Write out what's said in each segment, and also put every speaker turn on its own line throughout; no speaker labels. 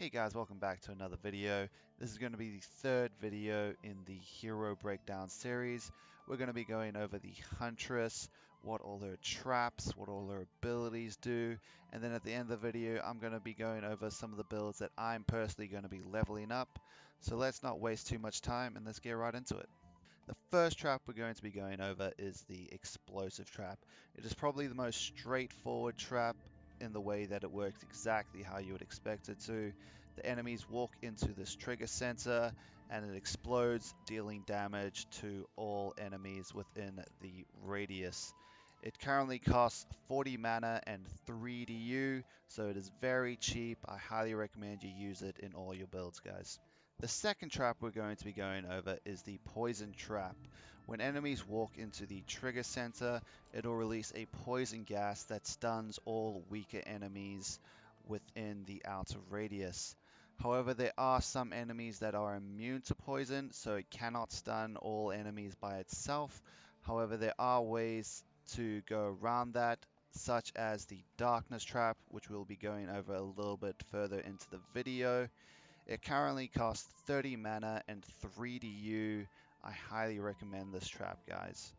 Hey guys, welcome back to another video. This is going to be the third video in the Hero Breakdown series. We're going to be going over the Huntress, what all her traps, what all her abilities do, and then at the end of the video I'm going to be going over some of the builds that I'm personally going to be leveling up. So let's not waste too much time and let's get right into it. The first trap we're going to be going over is the Explosive Trap. It is probably the most straightforward trap in the way that it works exactly how you would expect it to. The enemies walk into this trigger center and it explodes, dealing damage to all enemies within the radius. It currently costs 40 mana and 3 DU, so it is very cheap. I highly recommend you use it in all your builds, guys. The second trap we're going to be going over is the Poison Trap. When enemies walk into the trigger center, it'll release a poison gas that stuns all weaker enemies within the outer radius. However, there are some enemies that are immune to poison, so it cannot stun all enemies by itself. However, there are ways to go around that, such as the Darkness Trap, which we'll be going over a little bit further into the video. It currently costs 30 mana and 3 DU. I highly recommend this trap, guys.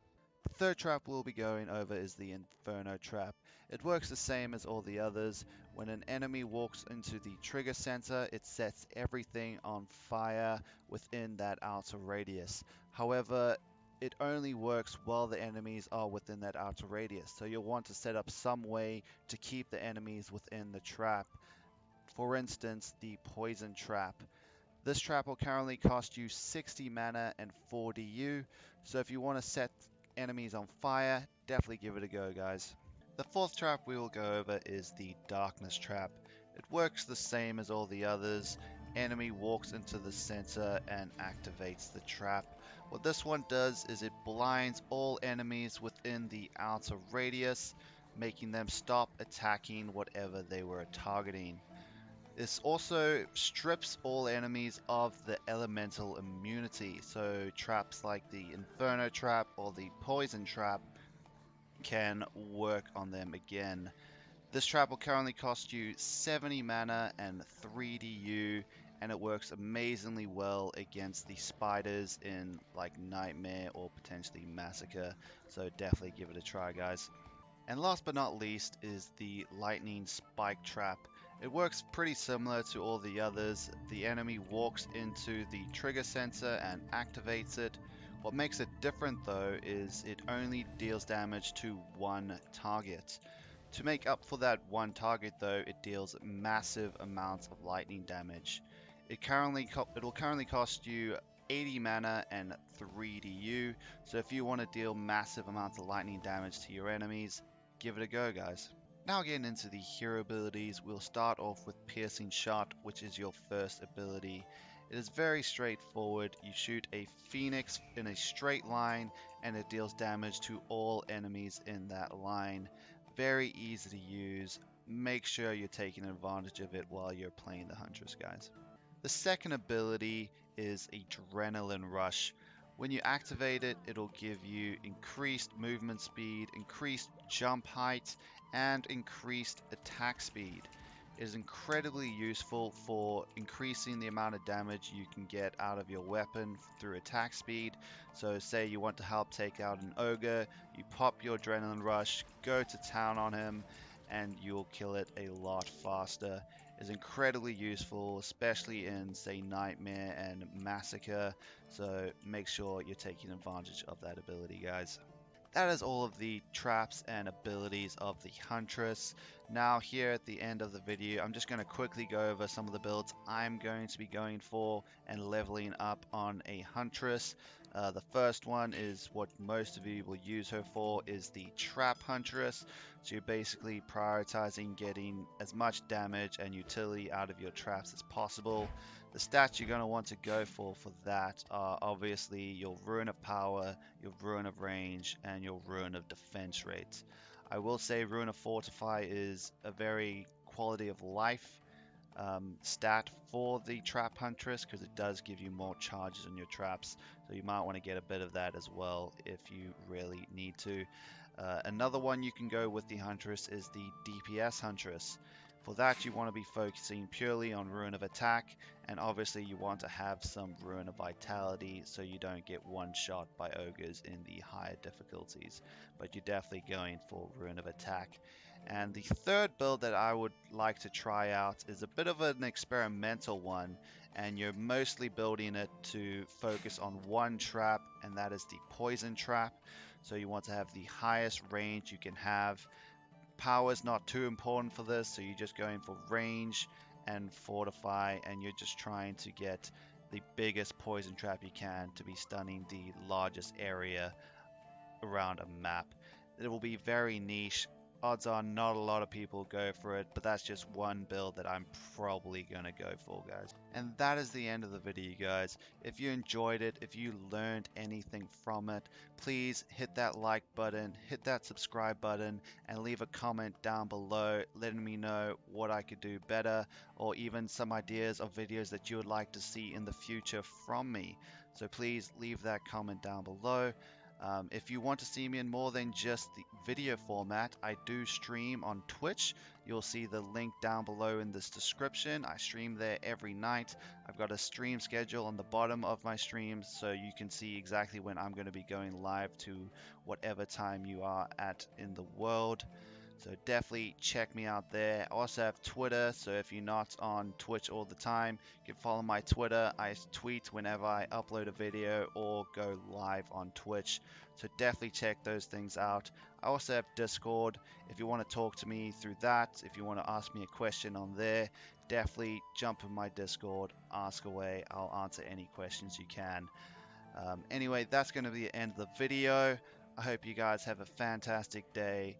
The third trap we'll be going over is the Inferno Trap. It works the same as all the others. When an enemy walks into the trigger center, it sets everything on fire within that outer radius. However, it only works while the enemies are within that outer radius, so you'll want to set up some way to keep the enemies within the trap. For instance, the Poison Trap. This trap will currently cost you 60 mana and 4 DU, so if you want to set enemies on fire, definitely give it a go, guys. The fourth trap we will go over is the Darkness Trap. It works the same as all the others. Enemy walks into the center and activates the trap. What this one does is it blinds all enemies within the outer radius, making them stop attacking whatever they were targeting. This also strips all enemies of the elemental immunity, so traps like the Inferno Trap or the Poison Trap can work on them again. This trap will currently cost you 70 mana and 3 DU, and it works amazingly well against the spiders in like Nightmare or potentially Massacre, so definitely give it a try, guys. And last but not least is the Lightning Spike Trap. It works pretty similar to all the others. The enemy walks into the trigger center and activates it. What makes it different though is it only deals damage to one target. To make up for that one target though, it deals massive amounts of lightning damage. It will currently cost you 80 mana and 3 DU, so if you want to deal massive amounts of lightning damage to your enemies, give it a go, guys. Now getting into the hero abilities, we'll start off with Piercing Shot, which is your first ability. It is very straightforward. You shoot a phoenix in a straight line and it deals damage to all enemies in that line. Very easy to use. Make sure you're taking advantage of it while you're playing the Huntress, guys. The second ability is Adrenaline Rush. When you activate it, it'll give you increased movement speed, increased jump height, and increased attack speed. It is incredibly useful for increasing the amount of damage you can get out of your weapon through attack speed. So say you want to help take out an ogre, you pop your Adrenaline Rush, go to town on him, and you'll kill it a lot faster. Is incredibly useful, especially in say Nightmare and Massacre, so make sure you're taking advantage of that ability, guys. That is all of the traps and abilities of the Huntress. Now here at the end of the video, I'm just going to quickly go over some of the builds I'm going to be going for and leveling up on a Huntress. The first one is what most of you will use her for, is the Trap Huntress. So you're basically prioritizing getting as much damage and utility out of your traps as possible. The stats you're going to want to go for that are obviously your Ruin of Power, your Ruin of Range, and your Ruin of Defense rate. I will say Ruin of Fortify is a very quality of life stat for the Trap Huntress, because it does give you more charges on your traps, so you might want to get a bit of that as well if you really need to. Another one you can go with the Huntress is the DPS Huntress. For that, you want to be focusing purely on Ruin of Attack, and obviously you want to have some Ruin of Vitality so you don't get one shot by ogres in the higher difficulties, but you're definitely going for Ruin of Attack. And the third build that I would like to try out is a bit of an experimental one, and you're mostly building it to focus on one trap, and that is the Poison Trap. So you want to have the highest range you can have. Power is not too important for this, so you're just going for range and fortify, and you're just trying to get the biggest poison trap you can to be stunning the largest area around a map. It will be very niche. Odds are not a lot of people go for it, but that's just one build that I'm probably going to go for, guys. And that is the end of the video, guys. If you enjoyed it, if you learned anything from it, please hit that like button, hit that subscribe button, and leave a comment down below letting me know what I could do better, or even some ideas of videos that you would like to see in the future from me. So please leave that comment down below. If you want to see me in more than just the video format, I do stream on Twitch. You'll see the link down below in this description. I stream there every night. I've got a stream schedule on the bottom of my streams, so you can see exactly when I'm going to be going live to whatever time you are at in the world. So definitely check me out there. I also have Twitter, so if you're not on Twitch all the time, you can follow my Twitter. I tweet whenever I upload a video or go live on Twitch. So definitely check those things out. I also have Discord. If you want to talk to me through that, if you want to ask me a question on there, definitely jump in my Discord, ask away. I'll answer any questions you can. Anyway, that's going to be the end of the video. I hope you guys have a fantastic day.